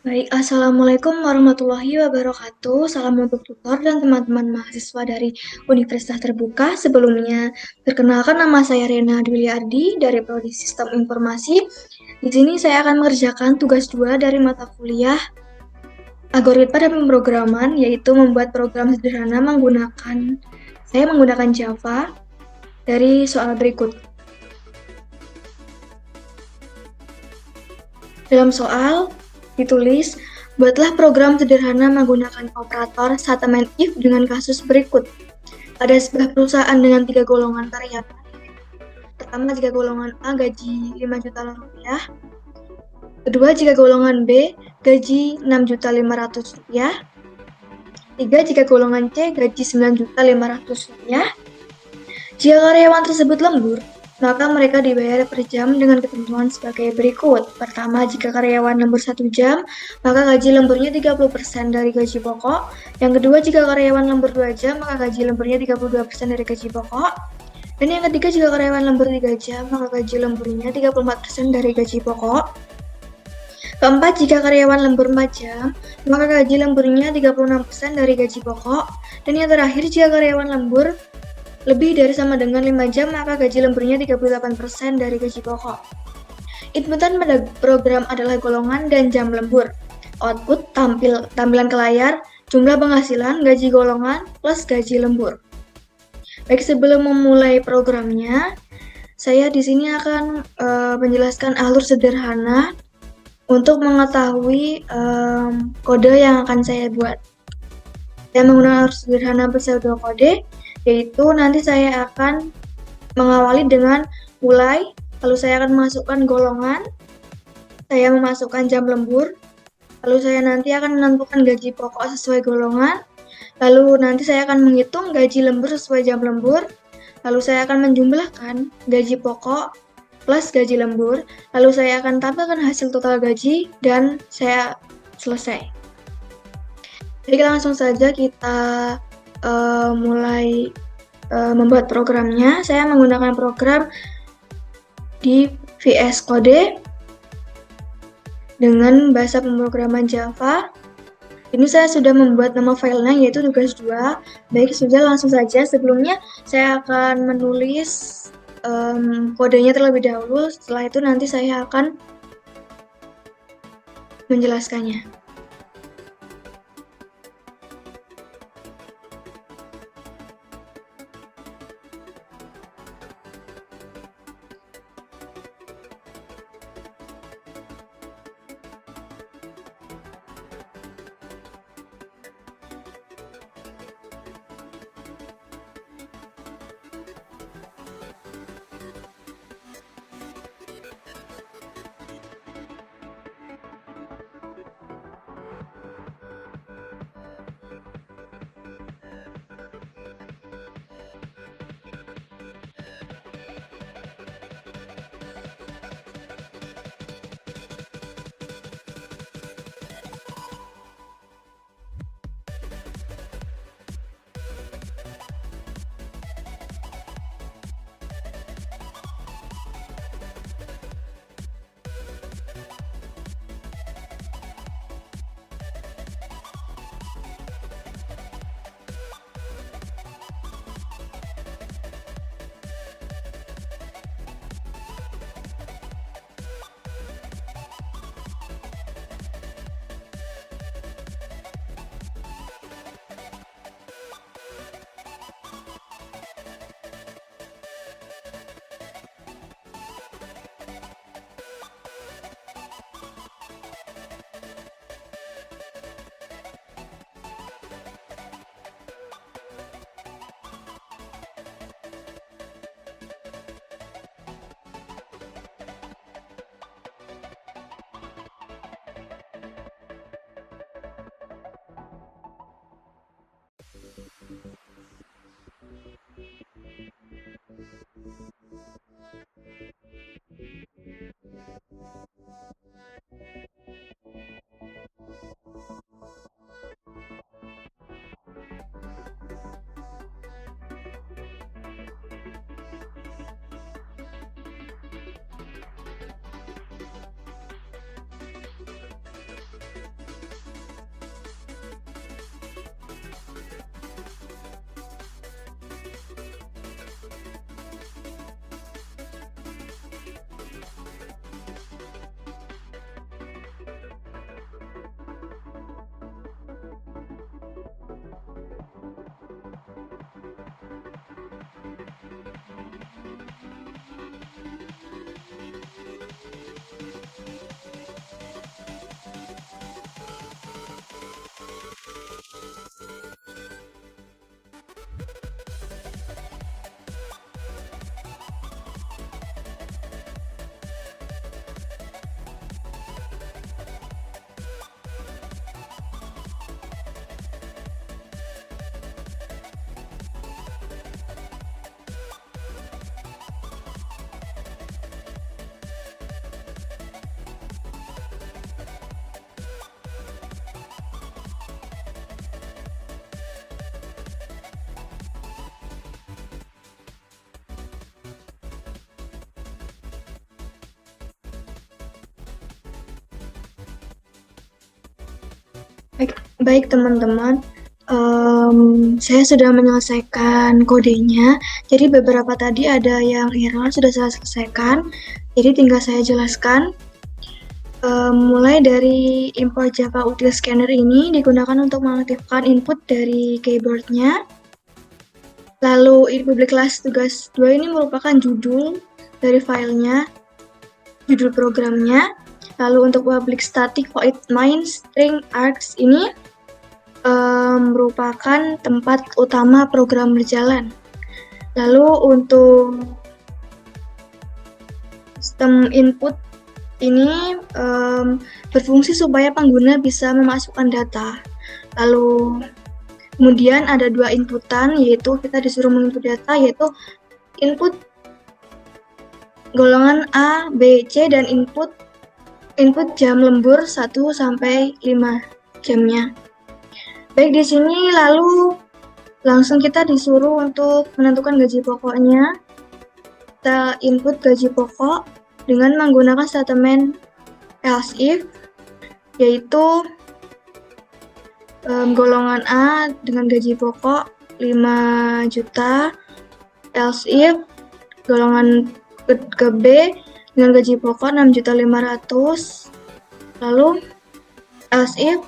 Baik, Assalamualaikum warahmatullahi wabarakatuh. Salam untuk tutor dan teman-teman mahasiswa dari Universitas Terbuka. Sebelumnya, perkenalkan nama saya Rena Dwi Ardi dari Prodi Sistem Informasi. Di sini saya akan mengerjakan tugas 2 dari mata kuliah Algoritma dan Pemrograman, yaitu membuat program sederhana menggunakan Java dari soal berikut. Dalam soal ditulis, buatlah program sederhana menggunakan operator statement if dengan kasus berikut. Ada sebuah perusahaan dengan 3 golongan karyawan. Pertama, jika golongan A gaji 5 juta rupiah. Kedua, jika golongan B gaji 6.500.000 rupiah. Tiga, jika golongan C gaji 9.500.000 rupiah. Jika karyawan tersebut lembur, maka mereka dibayar per jam dengan ketentuan sebagai berikut. Pertama, jika karyawan lembur 1 jam, maka gaji lemburnya 30% dari gaji pokok. Yang kedua, jika karyawan lembur 2 jam, maka gaji lemburnya 32% dari gaji pokok. Dan yang ketiga, jika karyawan lembur 3 jam, maka gaji lemburnya 34% dari gaji pokok. Keempat, jika karyawan lembur 4 jam, maka gaji lemburnya 36% dari gaji pokok. Dan yang terakhir, jika karyawan lembur lebih dari sama dengan 5 jam, maka gaji lemburnya 38% dari gaji pokok. Inputan pada program adalah golongan dan jam lembur. Output tampilan ke layar, jumlah penghasilan, gaji golongan, plus gaji lembur. Baik, sebelum memulai programnya, saya di sini akan menjelaskan alur sederhana untuk mengetahui kode yang akan saya buat. Saya menggunakan alur sederhana pseudokode, yaitu nanti saya akan mengawali dengan mulai, lalu saya akan memasukkan golongan, saya memasukkan jam lembur, lalu saya nanti akan menentukan gaji pokok sesuai golongan, lalu nanti saya akan menghitung gaji lembur sesuai jam lembur, lalu saya akan menjumlahkan gaji pokok plus gaji lembur, lalu saya akan tampilkan hasil total gaji, dan saya selesai. Jadi langsung saja kita mulai membuat programnya. Saya menggunakan program di VS Code dengan bahasa pemrograman Java. Ini saya sudah membuat nama filenya, yaitu tugas 2. Baik, sudah langsung saja. Sebelumnya saya akan menulis kodenya terlebih dahulu. Setelah itu nanti saya akan menjelaskannya. Baik teman-teman, saya sudah menyelesaikan kodenya. Jadi beberapa tadi ada yang error sudah saya selesaikan. Jadi tinggal saya jelaskan. Mulai dari import Java Util Scanner ini digunakan untuk mengaktifkan input dari keyboardnya. Lalu in public class tugas 2 ini merupakan judul dari filenya, judul programnya. Lalu untuk public static void main string args ini merupakan tempat utama program berjalan. Lalu untuk sistem input ini berfungsi supaya pengguna bisa memasukkan data. Lalu kemudian ada 2 inputan, yaitu kita disuruh menginput data, yaitu input golongan A, B, C, dan input jam lembur 1 sampai 5 jamnya. Baik, di sini lalu langsung kita disuruh untuk menentukan gaji pokoknya. Kita input gaji pokok dengan menggunakan statement else if, yaitu golongan A dengan gaji pokok 5 juta, else if golongan ke B dengan gaji pokok 6.500.000, lalu else if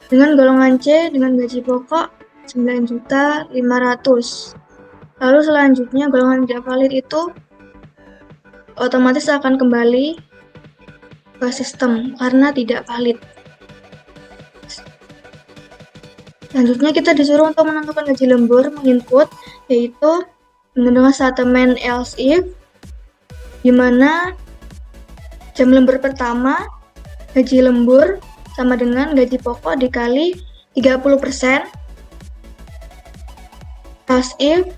dengan golongan C dengan gaji pokok 9.500.000. Lalu selanjutnya golongan tidak valid itu otomatis akan kembali ke sistem karena tidak valid. Selanjutnya kita disuruh untuk menentukan gaji lembur menginput, yaitu menggunakan statement else if, di mana jam lembur pertama gaji lembur sama dengan gaji pokok dikali 30%. Else if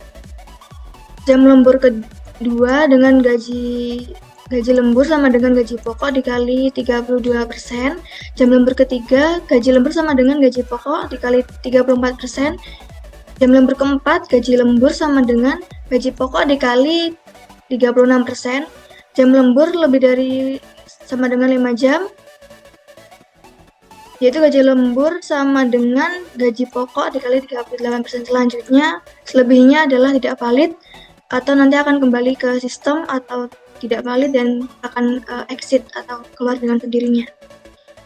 jam lembur kedua dengan gaji lembur sama dengan gaji pokok dikali 32%. Jam lembur ketiga, gaji lembur sama dengan gaji pokok dikali 34%. Jam lembur keempat, gaji lembur sama dengan gaji pokok dikali 36%. Jam lembur lebih dari sama dengan 5 jam, yaitu gaji lembur sama dengan gaji pokok dikali 38%. Selanjutnya, selebihnya adalah tidak valid atau nanti akan kembali ke sistem atau tidak valid dan akan exit atau keluar dengan sendirinya.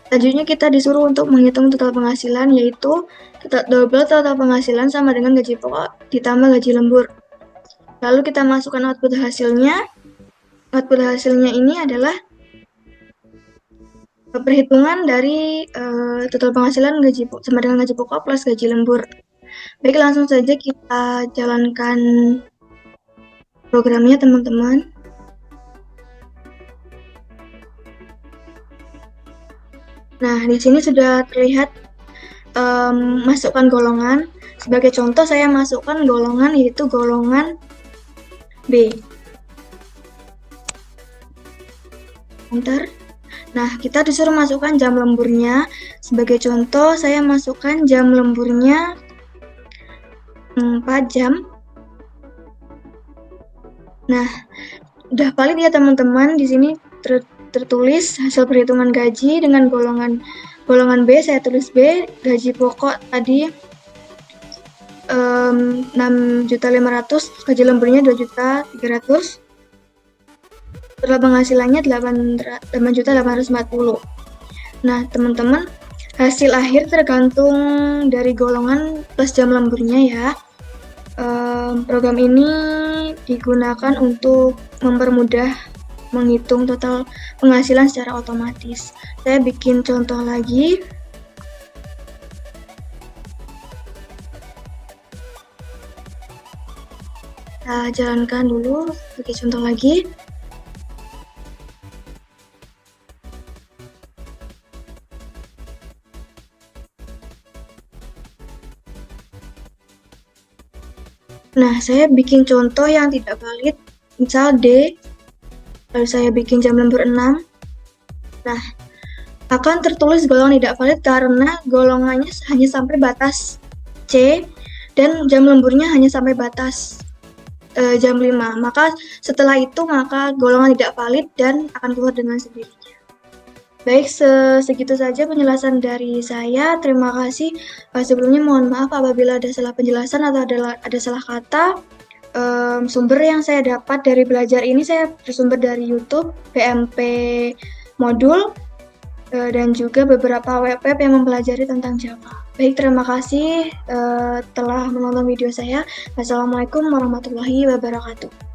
Selanjutnya kita disuruh untuk menghitung total penghasilan, yaitu double total penghasilan sama dengan gaji pokok ditambah gaji lembur. Lalu kita masukkan output hasilnya. Output hasilnya ini adalah perhitungan dari total penghasilan gaji sama dengan gaji pokok plus gaji lembur. Baik, langsung saja kita jalankan programnya teman-teman. Nah, di sini sudah terlihat masukkan golongan. Sebagai contoh, saya masukkan golongan, yaitu golongan B. Bentar. Nah, kita disuruh masukkan jam lemburnya. Sebagai contoh, saya masukkan jam lemburnya 4 jam. Nah, udah valid ya teman-teman. Di sini tertulis hasil perhitungan gaji dengan golongan B, saya tulis B, gaji pokok tadi 6.500.000, gaji lemburnya 2.300.000, total penghasilannya 8.840.000. Nah teman-teman, hasil akhir tergantung dari golongan plus jam lemburnya ya. Program ini digunakan untuk mempermudah menghitung total penghasilan secara otomatis. Saya bikin contoh lagi. Kita jalankan dulu sebagai contoh lagi. Nah, saya bikin contoh yang tidak valid, misal D. Lalu saya bikin jam lembur 6. Nah, akan tertulis golongan tidak valid karena golongannya hanya sampai batas C dan jam lemburnya hanya sampai batas jam 5. Maka setelah itu maka golongan tidak valid dan akan keluar dengan sendirinya. Baik, segitu saja penjelasan dari saya. Terima kasih. Sebelumnya mohon maaf apabila ada salah penjelasan atau ada salah kata. Sumber yang saya dapat dari belajar ini saya bersumber dari YouTube, PMP Modul, dan juga beberapa web-web yang mempelajari tentang Java. Baik, terima kasih telah menonton video saya. Wassalamualaikum warahmatullahi wabarakatuh.